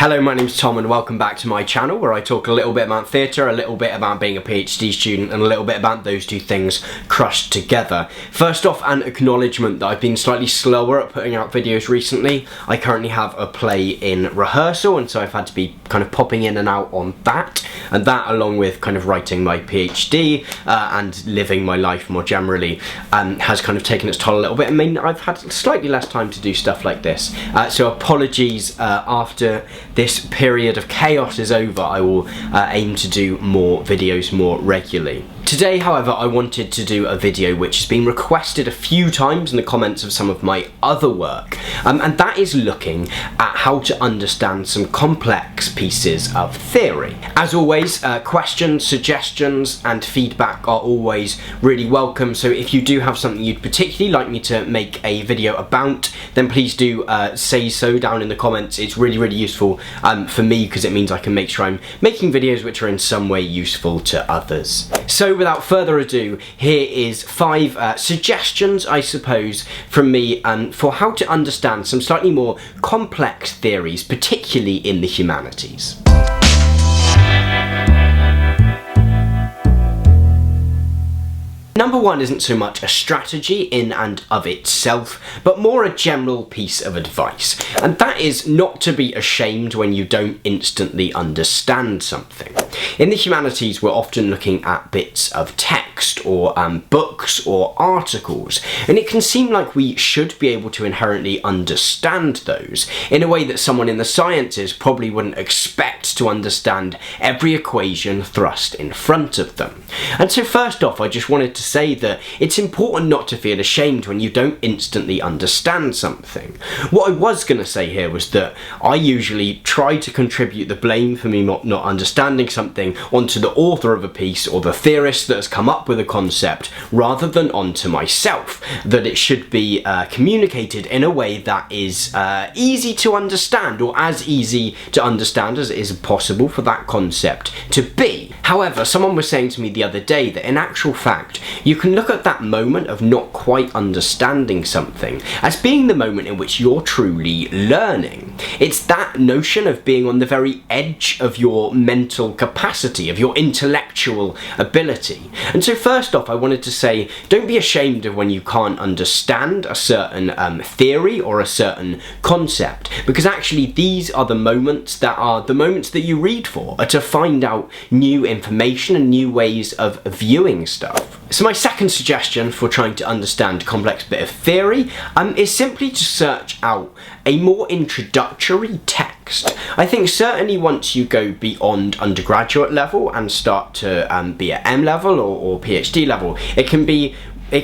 Hello, my name's Tom and welcome back to my channel where I talk a little bit about theatre, a little bit about being a PhD student and a little bit about those two things crushed together. First off, an acknowledgement that I've been slightly slower at putting out videos recently. I currently have a play in rehearsal and so I've had to be kind of popping in and out on that, and that along with kind of writing my PhD and living my life more generally has kind of taken its toll a little bit. I mean, I've had slightly less time to do stuff like this, so apologies. After this period of chaos is over, I will aim to do more videos more regularly. Today, however, I wanted to do a video which has been requested a few times in the comments of some of my other work, and that is looking at how to understand some complex pieces of theory. As always, questions, suggestions and feedback are always really welcome, so if you do have something you'd particularly like me to make a video about, then please do say so down in the comments. It's really useful for me because it means I can make sure I'm making videos which are in some way useful to others. So without further ado, here is 5 suggestions, I suppose, from me for how to understand some slightly more complex theories, particularly in the humanities. Number 1 isn't so much a strategy in and of itself, but more a general piece of advice, and that is not to be ashamed when you don't instantly understand something. In the humanities, we're often looking at bits of text or books or articles, and it can seem like we should be able to inherently understand those in a way that someone in the sciences probably wouldn't expect to understand every equation thrust in front of them. And so first off, I just wanted to say that it's important not to feel ashamed when you don't instantly understand something. What I was going to say here was that I usually try to contribute the blame for me not understanding something onto the author of a piece or the theorist that has come up with a concept, rather than onto myself, that it should be communicated in a way that is easy to understand, or as easy to understand as it is possible for that concept to be. However, someone was saying to me the other day that in actual fact, you can look at that moment of not quite understanding something as being the moment in which you're truly learning. It's that notion of being on the very edge of your mental capacity, of your intellectual ability. And so first off, I wanted to say, don't be ashamed of when you can't understand a certain theory or a certain concept, because actually these are the moments that you read for, to find out new information and new ways of viewing stuff. So my second suggestion for trying to understand a complex bit of theory is simply to search out a more introductory text. I think certainly once you go beyond undergraduate level and start to be at M level or PhD level, it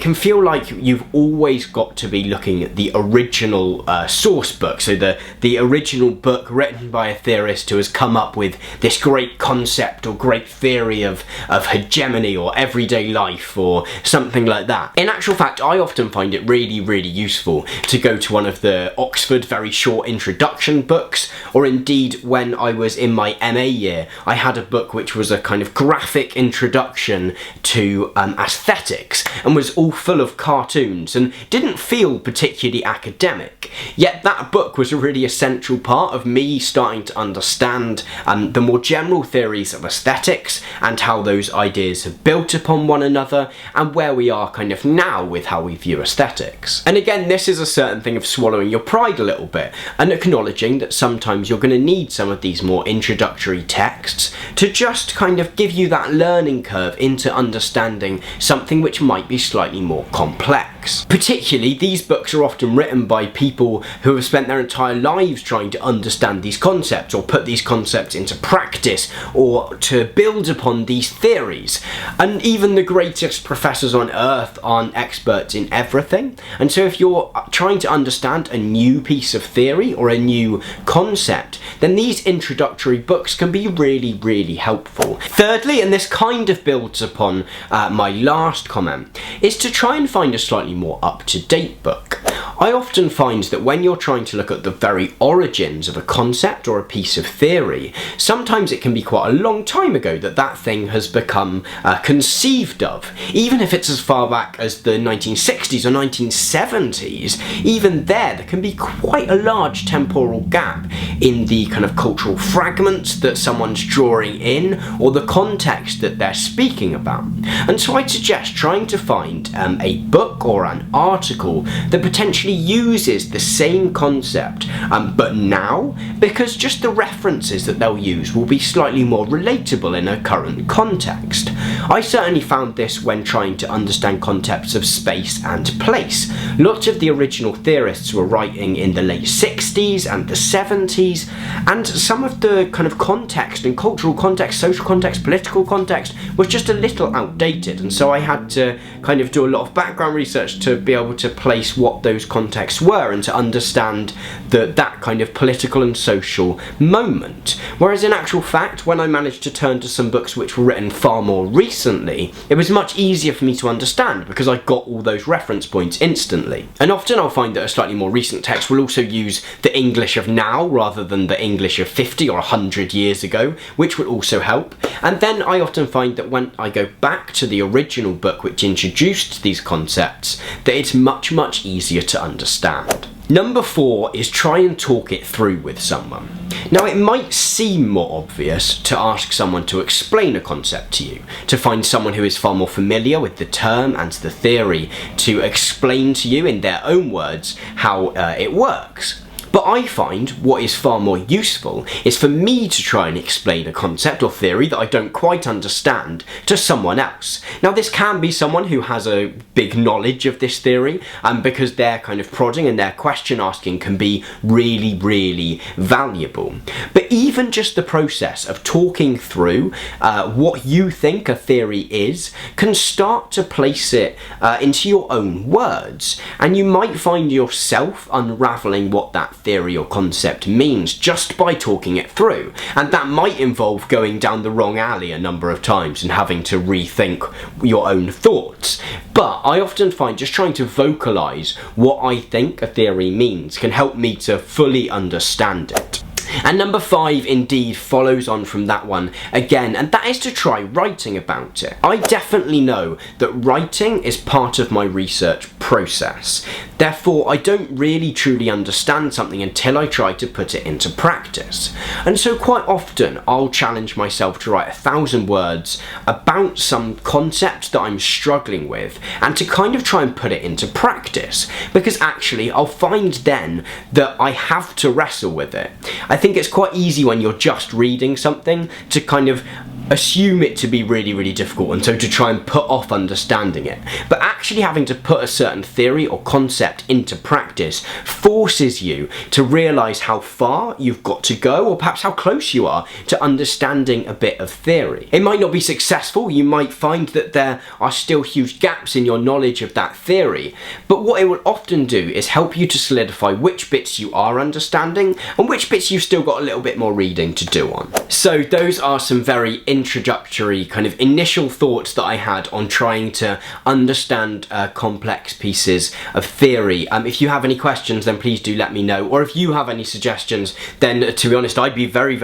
can feel like you've always got to be looking at the original source book, so the original book written by a theorist who has come up with this great concept or great theory of hegemony or everyday life or something like that. In actual fact, I often find it really useful to go to one of the Oxford very short introduction books, or indeed when I was in my MA year, I had a book which was a kind of graphic introduction to aesthetics and was all full of cartoons and didn't feel particularly academic. Yet that book was a really essential part of me starting to understand the more general theories of aesthetics and how those ideas have built upon one another and where we are kind of now with how we view aesthetics. And again, this is a certain thing of swallowing your pride a little bit and acknowledging that sometimes you're going to need some of these more introductory texts to just kind of give you that learning curve into understanding something which might be slightly more complex. Particularly, these books are often written by people who have spent their entire lives trying to understand these concepts or put these concepts into practice or to build upon these theories. And even the greatest professors on earth aren't experts in everything. And so if you're trying to understand a new piece of theory or a new concept, then these introductory books can be really helpful. Thirdly, and this kind of builds upon my last comment, is to try and find a slightly more up-to-date book. I often find that when you're trying to look at the very origins of a concept or a piece of theory, sometimes it can be quite a long time ago that that thing has become conceived of. Even if it's as far back as the 1960s or 1970s, even there can be quite a large temporal gap in the kind of cultural fragments that someone's drawing in or the context that they're speaking about. And so I'd suggest trying to find a book or an article that potentially uses the same concept but now, because just the references that they'll use will be slightly more relatable in a current context. I certainly found this when trying to understand concepts of space and place. Lots of the original theorists were writing in the late 60s and the 70s, and some of the kind of context and cultural context, social context, political context was just a little outdated, and so I had to kind of do a lot of background research to be able to place what those contexts were and to understand that kind of political and social moment. Whereas in actual fact, when I managed to turn to some books which were written far more recently, it was much easier for me to understand because I got all those reference points instantly. And often I'll find that a slightly more recent text will also use the English of now rather than the English of 50 or 100 years ago, which will also help. And then I often find that when I go back to the original book which introduced these concepts, that it's much easier to understand. Number 4 is try and talk it through with someone. Now, it might seem more obvious to ask someone to explain a concept to you, to find someone who is far more familiar with the term and the theory to explain to you in their own words how it works. But I find what is far more useful is for me to try and explain a concept or theory that I don't quite understand to someone else. Now, this can be someone who has a big knowledge of this theory, because their kind of prodding and their question asking can be really valuable. But even just the process of talking through what you think a theory is can start to place it into your own words, and you might find yourself unraveling what that theory or concept means just by talking it through, and that might involve going down the wrong alley a number of times and having to rethink your own thoughts. But I often find just trying to vocalise what I think a theory means can help me to fully understand it. And number 5 indeed follows on from that one again, and that is to try writing about it. I definitely know that writing is part of my research process. Therefore, I don't really truly understand something until I try to put it into practice. And so quite often I'll challenge myself to write 1,000 words about some concept that I'm struggling with and to kind of try and put it into practice, because actually I'll find then that I have to wrestle with it. I think it's quite easy when you're just reading something to kind of assume it to be really difficult, and so to try and put off understanding it. But actually having to put a certain theory or concept into practice forces you to realise how far you've got to go, or perhaps how close you are to understanding a bit of theory. It might not be successful, you might find that there are still huge gaps in your knowledge of that theory, but what it will often do is help you to solidify which bits you are understanding and which bits you've still got a little bit more reading to do on. So those are some very introductory kind of initial thoughts that I had on trying to understand complex pieces of theory. If you have any questions, then please do let me know, or if you have any suggestions, then to be honest I'd be very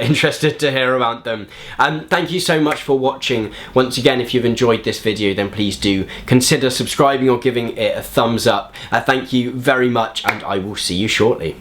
interested to hear about them. Thank you so much for watching. Once again, if you've enjoyed this video, then please do consider subscribing or giving it a thumbs up. Thank you very much, and I will see you shortly.